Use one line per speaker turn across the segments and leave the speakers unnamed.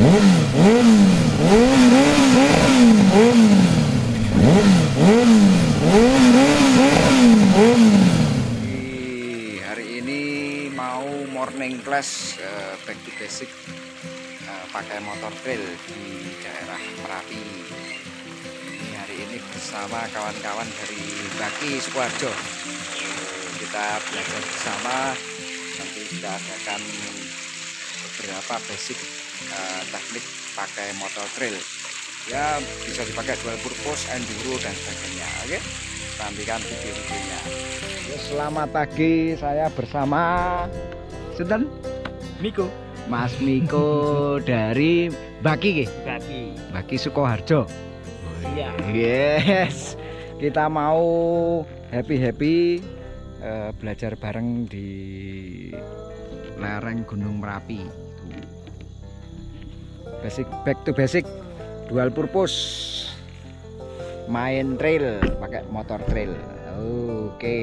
Hari ini mau morning class back to basic pakai motor trail di daerah Merapi. Hari ini bersama kawan-kawan dari Baki Sukoharjo. Kita belajar bersama, nanti kita adakan beberapa basic teknik pakai motor trail. Ya, bisa dipakai dual purpose, enduro dan sebagainya. Oke, nantikan video-videonya. Selamat pagi, saya bersama Sultan
Miko,
Mas Miko dari Baki, Baki Sukoharjo.
Iya.
Yes, kita mau happy belajar bareng di lereng Gunung Merapi. Back to basic, dual purpose, main trail pakai motor trail. Oke.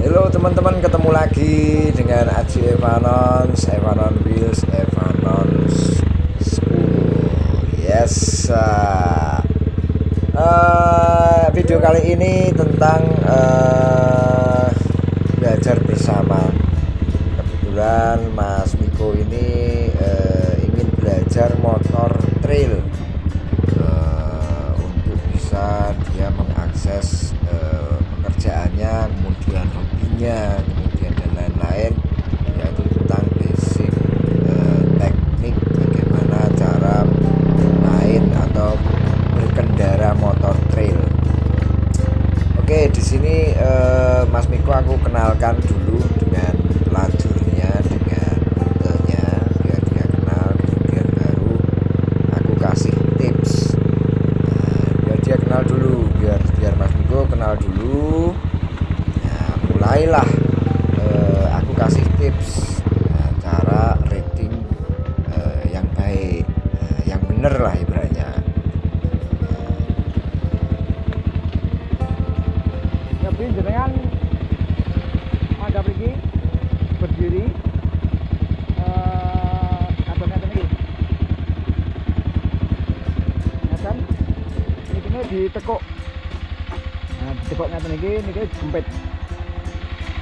Halo teman-teman, ketemu lagi dengan Aji Evanon Wheels, Evanon School. Yes. Video kali ini tentang belajar bersama. Kebetulan Mas Miko ini ingin belajar motor trail untuk bisa dia mengakses pekerjaannya, kemudian hobinya, kemudian dan lain-lain, yaitu tentang basic teknik bagaimana cara main atau berkendara motor trail. Oke, di sini Mas Miko aku kenalkan dulu dengan lajurnya, dengan rutenya, biar dia kenal, kemudian baru aku kasih tips. Biar dia kenal dulu, biar Mas Miko kenal dulu. Nah, mulailah aku kasih tips cara rating yang baik, yang bener lah ibaratnya. Tapi jenengan ada pergi berdiri apa ngeten iki? Ngeten. Ini ditekuk. Nah, ditekuk ngeten iki niki jempit.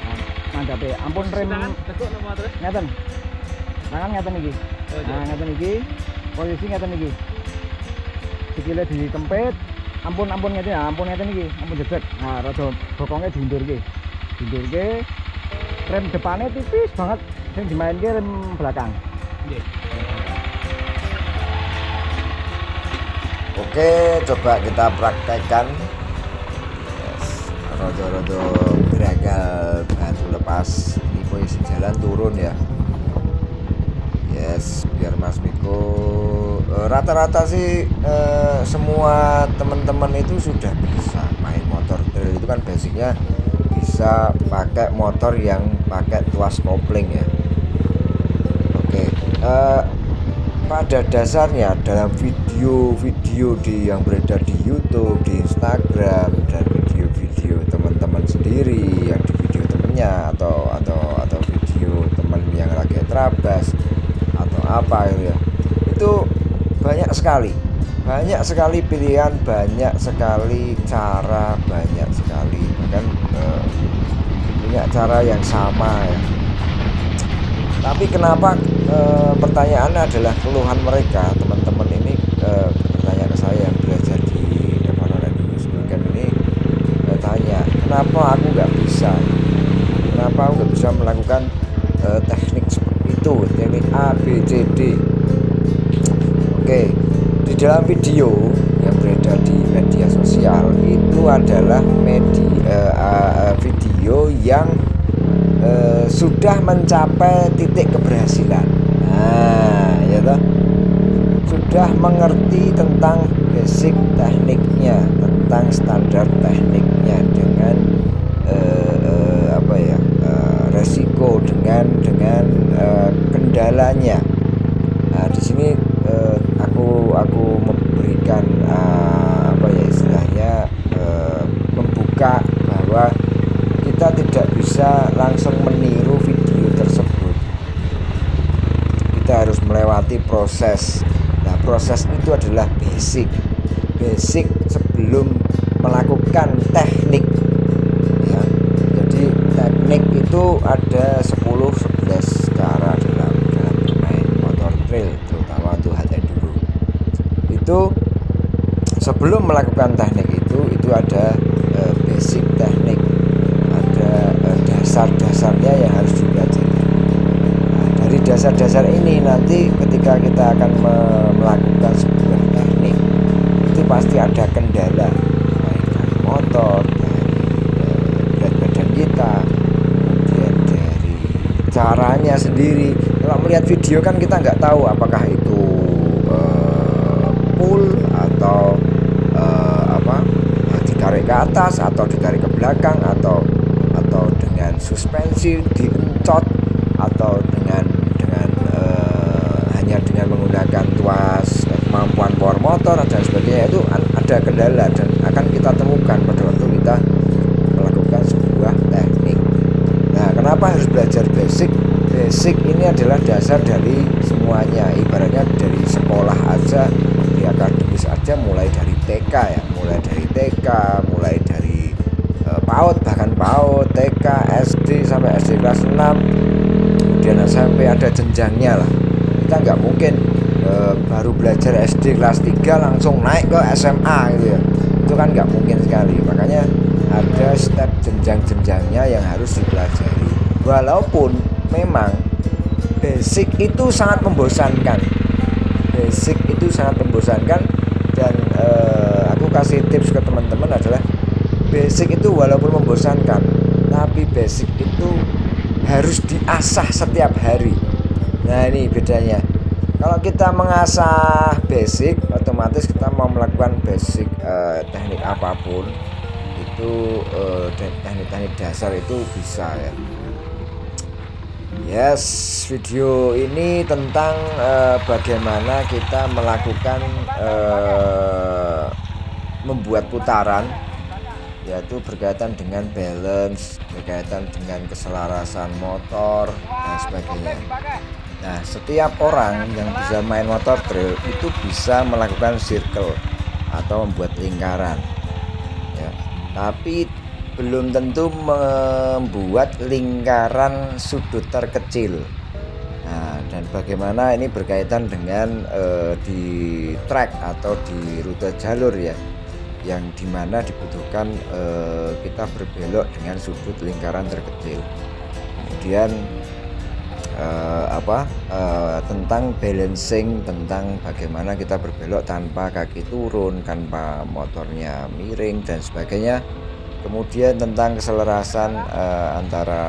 Nah, mandhape ampun rem
tekuk nomor terus.
ngeten. Tangan ngeten iki. Nah, ngeten iki. Posisi ngeten iki. Sikile dikempit. Ampun ngeten ya, ampun ngeten iki, ampun jedek. Nah, rada bokongnya diundurke. Diundurke. Rem depannya tipis banget, sing dimainke rem belakang.
Nggih.
Oke, coba kita praktekkan. Yes, rodo-rodo geragal batu lepas. Ini posisi jalan turun ya. Yes, biar Mas Miko rata-rata sih semua teman-teman itu sudah bisa main motor trail. Itu kan basicnya bisa pakai motor yang pakai tuas kopling ya. Oke, pada dasarnya dalam video-video yang beredar di YouTube, di Instagram, dan video-video teman-teman sendiri yang di video temennya atau video teman yang lagi terabas atau apa gitu ya, itu banyak sekali pilihan, banyak sekali cara, banyak sekali bahkan punya cara yang sama ya. Tapi kenapa pertanyaannya adalah keluhan mereka teman-teman ini bertanya ke saya yang belajar di Evanon School Camp ini, tanya kenapa aku nggak bisa melakukan teknik seperti itu, teknik A, B, C, D. Oke, di dalam video yang beredar di media sosial itu adalah video yang sudah mencapai titik keberhasilan. Nah, ya toh, sudah mengerti tentang basic tekniknya, tentang standar tekniknya, dengan resiko, dengan kendalanya. Nah, di sini aku memberikan istilahnya membuka bahwa kita tidak bisa langsung meniru video tersebut. Kita dia harus melewati proses. Nah, proses itu adalah basic sebelum melakukan teknik ya. Jadi teknik itu ada 10-11 cara dalam bermain motor trail, terutama untuk hal enduro. Itu sebelum melakukan teknik itu ada basic teknik, ada dasar-dasarnya yang harus dipelajari. Nah, dari dasar-dasar ini nanti ketika kita akan melakukan sebuah teknik itu pasti ada kendala, baik dari motor, dari berat badan kita, kemudian dari caranya sendiri. Kalau melihat video kan kita nggak tahu apakah itu pull atau ditarik ke atas atau ditarik ke belakang atau dengan suspensi diencot atau dengan hanya dengan menggunakan tuas kemampuan power motor dan sebagainya. Itu ada kendala dan akan kita temukan pada waktu kita melakukan sebuah teknik. Nah, kenapa harus belajar basic? Basic ini adalah dasar dari semuanya. Ibaratnya dari sekolah aja, di akademis aja, mulai dari TK ya, mulai dari PAUD, bahkan PAUD, TK, SD sampai SD kelas 6, kemudian SMP, ada jenjangnya lah. Kita nggak mungkin baru belajar SD kelas 3 langsung naik ke SMA gitu ya. Itu kan nggak mungkin sekali. Makanya ada step jenjang-jenjangnya yang harus dipelajari. Walaupun memang basic itu sangat membosankan. Dan aku kasih tips ke teman-teman adalah basic itu walaupun membosankan, tapi basic itu harus diasah setiap hari. Nah, ini bedanya. Kalau kita mengasah basic, otomatis kita mau melakukan basic teknik apapun itu, teknik-teknik dasar itu bisa ya. Yes, video ini tentang bagaimana kita melakukan membuat putaran, yaitu berkaitan dengan balance, berkaitan dengan keselarasan motor dan sebagainya. Nah, setiap orang yang bisa main motor trail itu bisa melakukan circle atau membuat lingkaran ya, tapi belum tentu membuat lingkaran sudut terkecil. Nah, dan bagaimana ini berkaitan dengan di track atau di rute jalur ya, yang dimana dibutuhkan kita berbelok dengan sudut lingkaran terkecil. Kemudian tentang balancing, tentang bagaimana kita berbelok tanpa kaki turun, tanpa motornya miring dan sebagainya. Kemudian tentang keselarasan antara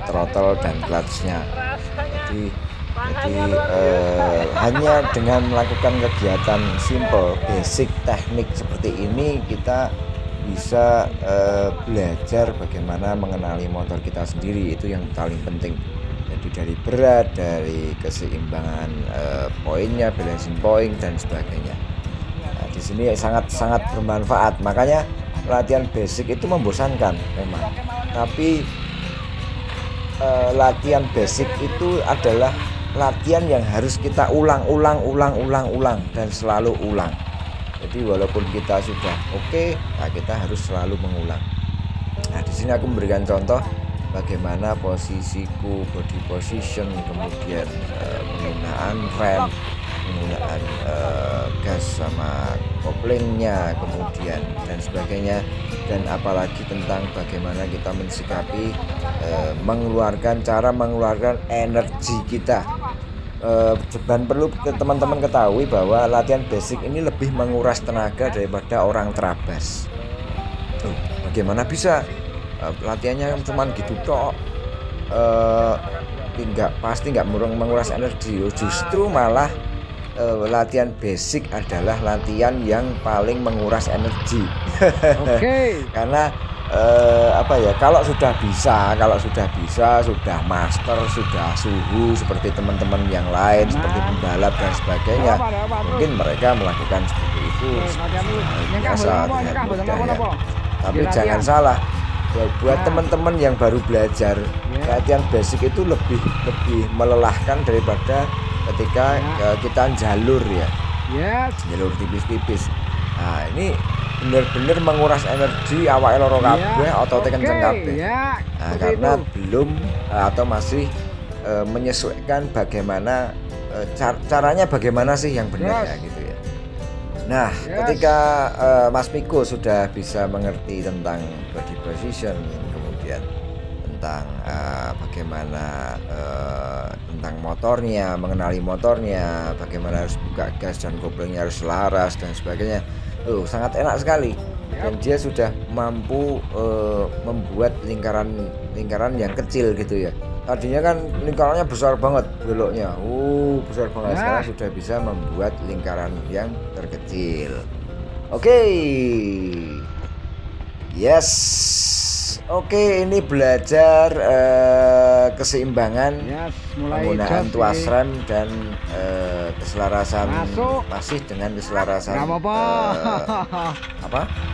throttle dan clutch-nya. Jadi hanya dengan melakukan kegiatan simple, basic teknik seperti ini kita bisa belajar bagaimana mengenali motor kita sendiri. Itu yang paling penting. Jadi dari berat, dari keseimbangan poinnya, balancing point dan sebagainya. Nah, di sini sangat bermanfaat. Makanya latihan basic itu membosankan memang, tapi latihan basic itu adalah latihan yang harus kita ulang dan selalu ulang. Jadi walaupun kita sudah oke, nah kita harus selalu mengulang. Nah, di sini aku memberikan contoh bagaimana posisiku, body position, kemudian penggunaan rem, penggunaan gas sama koplingnya, kemudian dan sebagainya, dan apalagi tentang bagaimana kita mensikapi cara mengeluarkan energi kita. Dan perlu teman-teman ketahui bahwa latihan basic ini lebih menguras tenaga daripada orang terabas. Bagaimana bisa? Latihannya cuma gitu tok, pasti nggak menguras energi. Justru malah latihan basic adalah latihan yang paling menguras energi. Karena kalau sudah bisa, sudah master, sudah suhu seperti teman-teman yang lain, seperti pembalap dan sebagainya, mungkin mereka melakukan seperti itu biasa dengan mudah ya. Tapi jangan salah, buat teman-teman yang baru belajar, latihan basic itu lebih melelahkan daripada ketika kita jalur ya. Jalur tipis-tipis. Nah, ini bener-bener menguras energi awak loro kabeh, otot kenceng kabeh. Nah, karena belum atau masih menyesuaikan bagaimana caranya, bagaimana sih yang benar ya gitu ya. Nah, ketika Mas Miko sudah bisa mengerti tentang body position, kemudian tentang bagaimana tentang motornya, mengenali motornya, bagaimana harus buka gas dan koplingnya harus selaras dan sebagainya, sangat enak sekali. Dan dia sudah mampu membuat lingkaran yang kecil gitu ya. Tadinya kan lingkarannya besar banget beloknya, besar banget. Sekarang sudah bisa membuat lingkaran yang terkecil. Oke. Yes. Oke, ini belajar keseimbangan penggunaan tuas rem dan keselarasan masih dengan keselarasan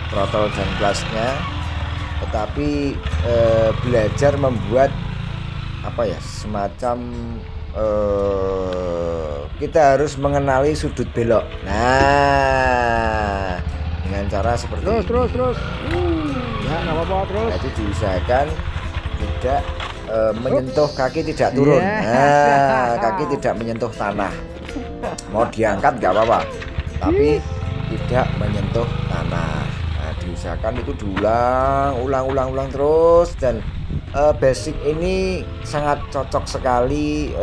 throttle dan clutch-nya, tetapi belajar membuat semacam kita harus mengenali sudut belok. Nah, dengan cara seperti ini. Terus. Jadi diusahakan tidak menyentuh kaki, tidak turun. Nah, kaki tidak menyentuh tanah. Mau diangkat nggak apa-apa, tapi tidak menyentuh tanah. Nah, diusahakan itu diulang terus. Dan basic ini sangat cocok sekali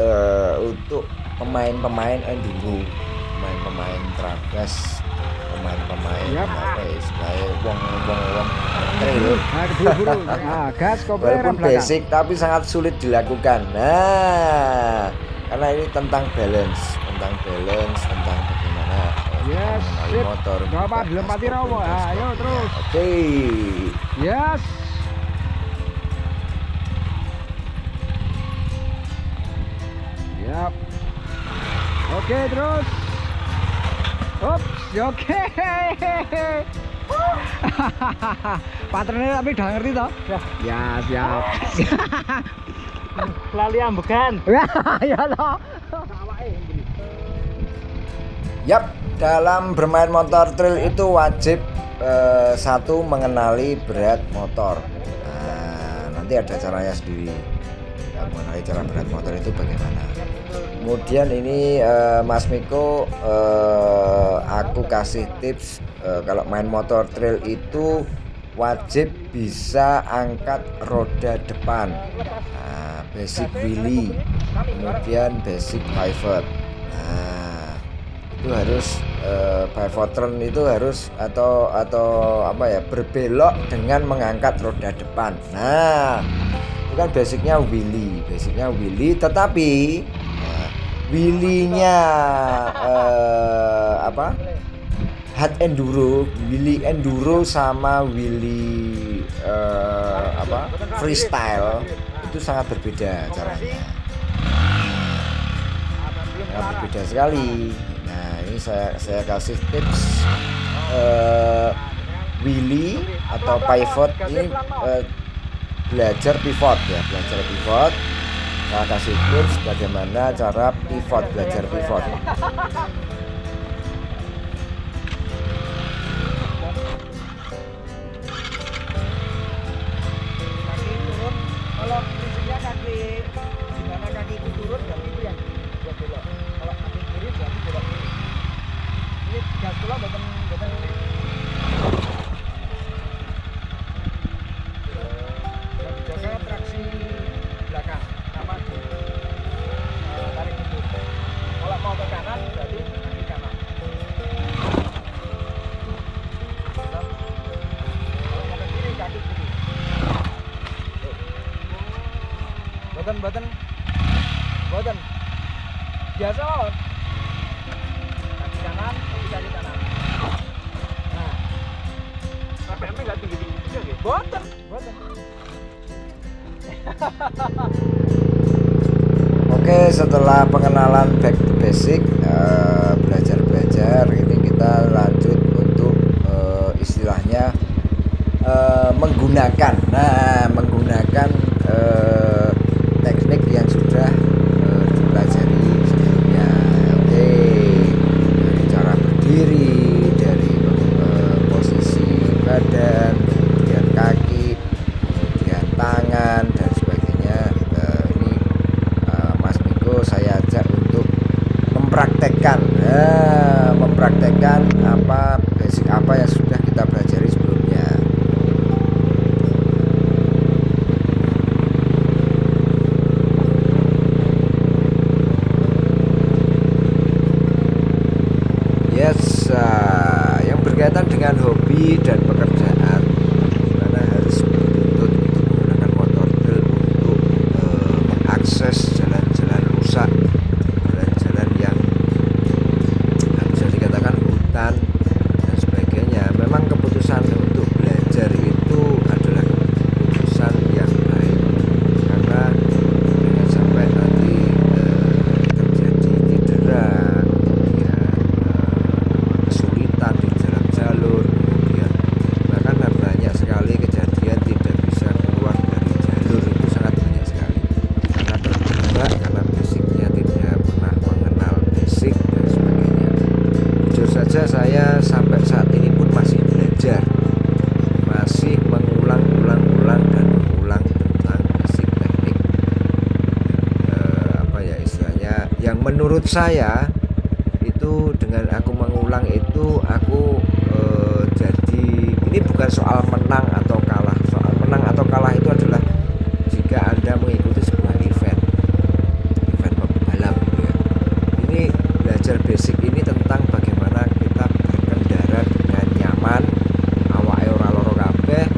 untuk pemain-pemain enduro, pemain tragas, pemain istilahnya wong trail. Walaupun basic tapi sangat sulit dilakukan. Nah, karena ini tentang balance, tentang bagaimana mengenali motor.
Ayo terus.
Oke.
Yes. Yap. Oke, terus. Oke. Patternnya tapi udah ngerti toh? Ya, siap.
Lali ambekan.
Ya toh.
Yap, dalam bermain motor trail itu wajib satu, mengenali berat motor. Nah, nanti ada caranya sendiri. Mengenali cara berat motor itu bagaimana. Kemudian ini Mas Miko, aku kasih tips kalau main motor trail itu wajib bisa angkat roda depan. Nah, basic wheelie, kemudian basic pivot. Nah, itu harus pivot turn itu harus atau berbelok dengan mengangkat roda depan. Nah, itu kan basicnya wheelie, tetapi wheelie-nya hard enduro, wheelie enduro sama wheelie freestyle itu sangat berbeda caranya, sangat berbeda sekali. Nah, ini saya kasih tips wheelie atau pivot ini, belajar pivot. Saya kasih tips bagaimana cara belajar pivot.
Kalau prinsipnya dimana kaki itu turun, berarti itu yang buat belok. Kalau kaki kiri berarti belok kiri. Ini gas pula buatan jaga traksi belakang sama tarik mundur. Kalau mau ke kanan berarti kaki kanan. Kalau mau ke kiri kaki kiri. Boten biasa on. Kaki kanan. Nah,
KPM-nya nggak tinggi-tinggi juga gitu.
boten.
Oke, setelah pengenalan back to basic, belajar ini kita lanjut untuk istilahnya menggunakan menggunakan teknik yang sudah dipelajari sebelumnya. Oke, dari cara berdiri, dari posisi badan, kemudian kaki, kemudian tangan dan sebagainya. Ini Mas Miko saya ajak untuk mempraktekkan apa basic apa yang sudah kita pelajari sebelumnya. Yes, yang berkaitan dengan hobi dan pekerjaan, dimana harus dituntut untuk menggunakan motor trail untuk mengakses jalan-jalan rusak, jalan-jalan yang bisa dikatakan hutan dan sebagainya. Memang keputusan untuk belajar itu adalah keputusan yang baik, karena jangan sampai nanti terjadi cedera, kemudian kesulitan di dalam jalur, kemudian bahkan banyak sekali kejadian tidak bisa keluar dari jalur. Itu sangat banyak sekali karena terjebak, karena basicnya tidak pernah mengenal basic dan sebagainya. Jujur saja saya sampai saat ini pun masih belajar, masih mengulang-ulang dan mengulang tentang basic teknik, apa ya istilahnya, yang menurut saya itu dengan aku mengulang itu aku jadi ini bukan soal menang atau kalah. Soal menang atau kalah itu adalah jika Anda mengikuti sebuah event pembalap gitu ya. Ini belajar basic ini tentang bagaimana kita berkendara dengan nyaman, awake ora loro kabeh,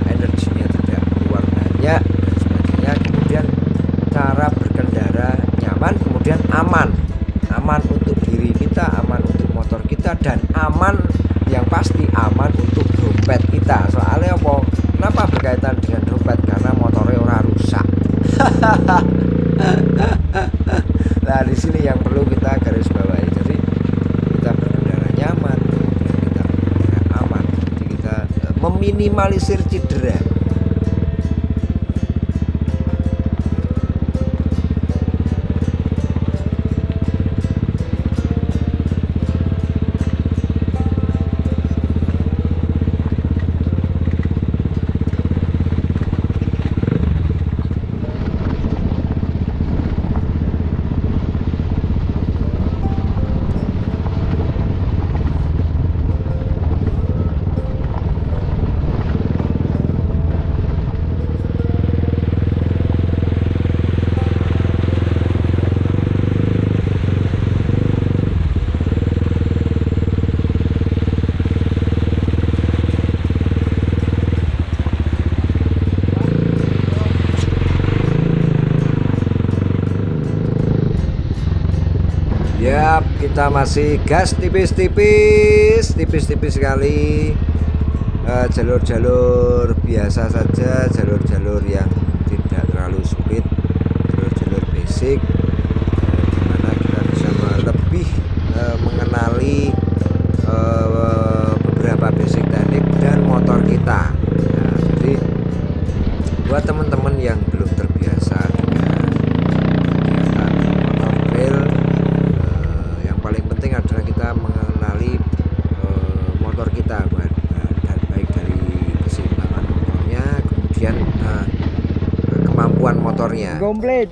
energinya tidak keluar banyak dan sebagainya. Kemudian cara berkendara nyaman, kemudian aman untuk diri kita, aman untuk motor kita, dan aman yang pasti aman untuk dompet kita. Soalnya apa? Kenapa berkaitan dengan dompet? Karena motornya ora rusak. Nah, di sini yang perlu kita garis bawahi. Jadi kita berkendara nyaman, kemudian kita berkendara aman. Jadi kita meminimalisir cedera. Yap, kita masih gas tipis-tipis sekali. Jalur-jalur biasa saja, jalur-jalur yang tidak terlalu sulit, jalur-jalur basic, dimana kita bisa lebih mengenali beberapa basic teknik dan motor kita. Nah, jadi buat teman-teman yang belum terbiasa dengan kegiatan motor trail, yang paling penting adalah kita mengenali motor kita, dan baik dari keseimbangan motornya, kemudian kemampuan motornya.
Komplit.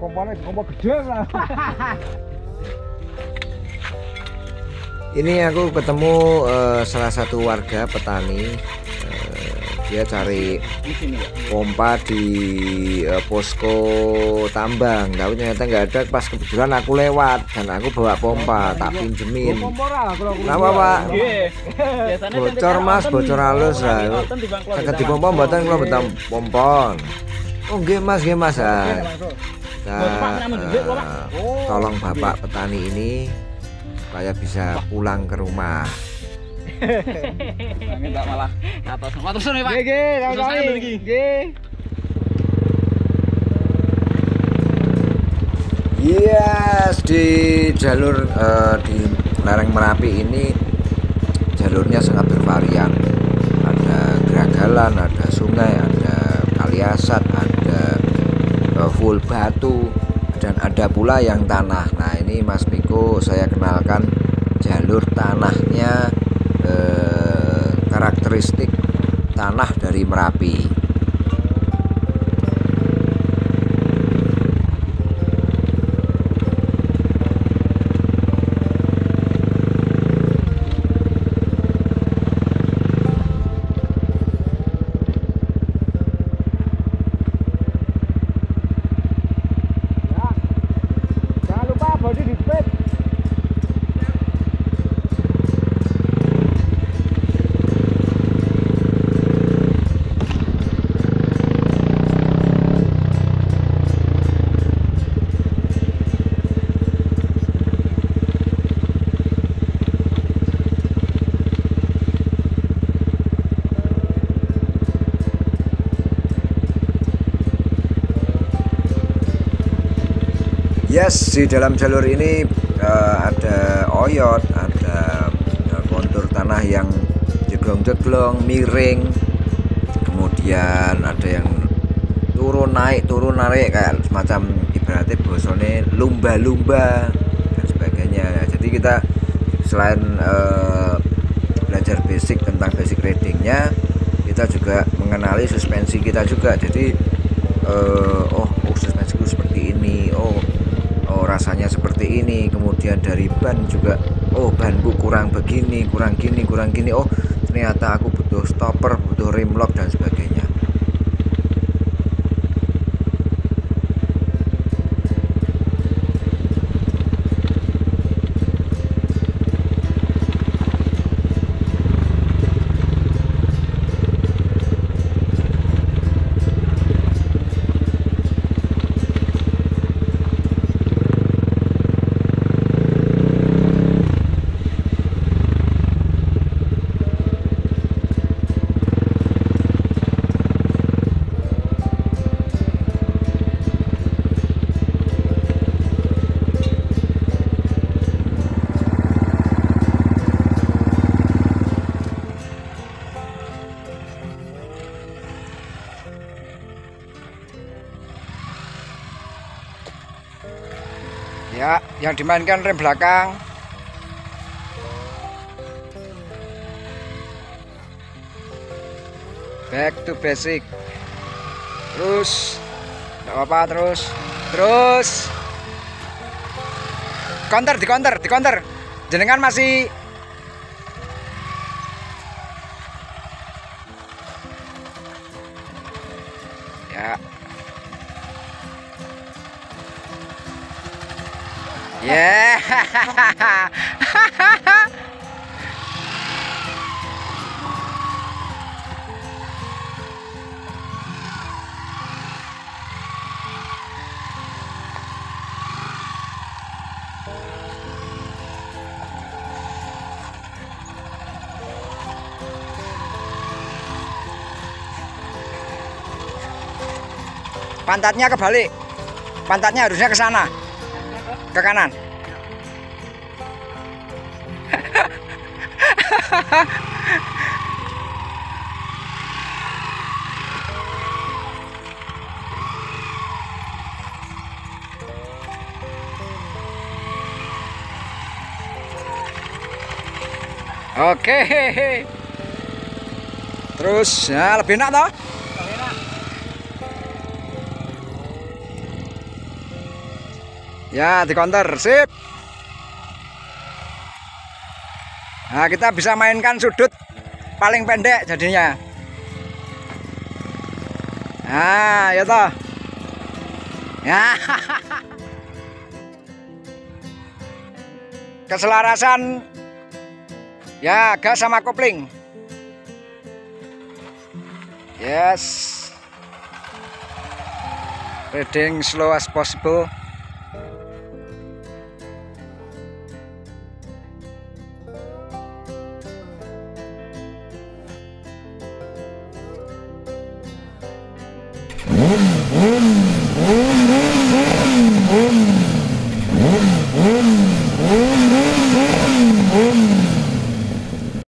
Komponen gede lah.
Ini aku ketemu salah satu warga petani, dia cari pompa di posko tambang, tapi ternyata nggak ada. Pas kebetulan aku lewat dan aku bawa pompa, tak pinjemin. Kenapa Pak? Bocor Mas, bocor halus lah. Kakak di pompa mboten kula betam pompon. Oh nggih Mas, nggih Mas. Tolong Bapak petani ini supaya bisa pulang ke rumah.
Enggak malah atas. Terus nih Pak.
Yes, di jalur di lereng Merapi ini jalurnya sangat bervarian. Ada geragalan, ada sungai, ada kaliasat, ada full batu, dan ada pula yang tanah. Nah ini Mas Miko saya kenalkan jalur tanahnya, karakteristik tanah dari Merapi.
Jangan lupa body di speed.
Yes, di dalam jalur ini ada oyot, ada kontur tanah yang jeglong-jeglong, miring, kemudian ada yang turun naik kayak semacam ibaratnya bosone lumba-lumba dan sebagainya. Jadi kita selain belajar basic tentang basic ridingnya, kita juga mengenali suspensi kita juga. Jadi oh suspensiku seperti ini, oh rasanya seperti ini. Kemudian dari ban juga, oh banku kurang begini, kurang gini, oh ternyata aku butuh stopper, butuh rim lock dan sebagainya. Ya, yang dimainkan rem belakang. Back to basic. Terus, enggak apa-apa, terus. Di counter. Jenengan masih ya. Yeah. Pantatnya kebalik. Pantatnya harusnya ke sana. Ke kanan. Oke. Terus ya lebih enak toh? Ya, di counter, sip. Nah, kita bisa mainkan sudut paling pendek jadinya. Nah, ya toh. Ya. Keselarasan ya gas sama kopling. Yes. Riding slow as possible.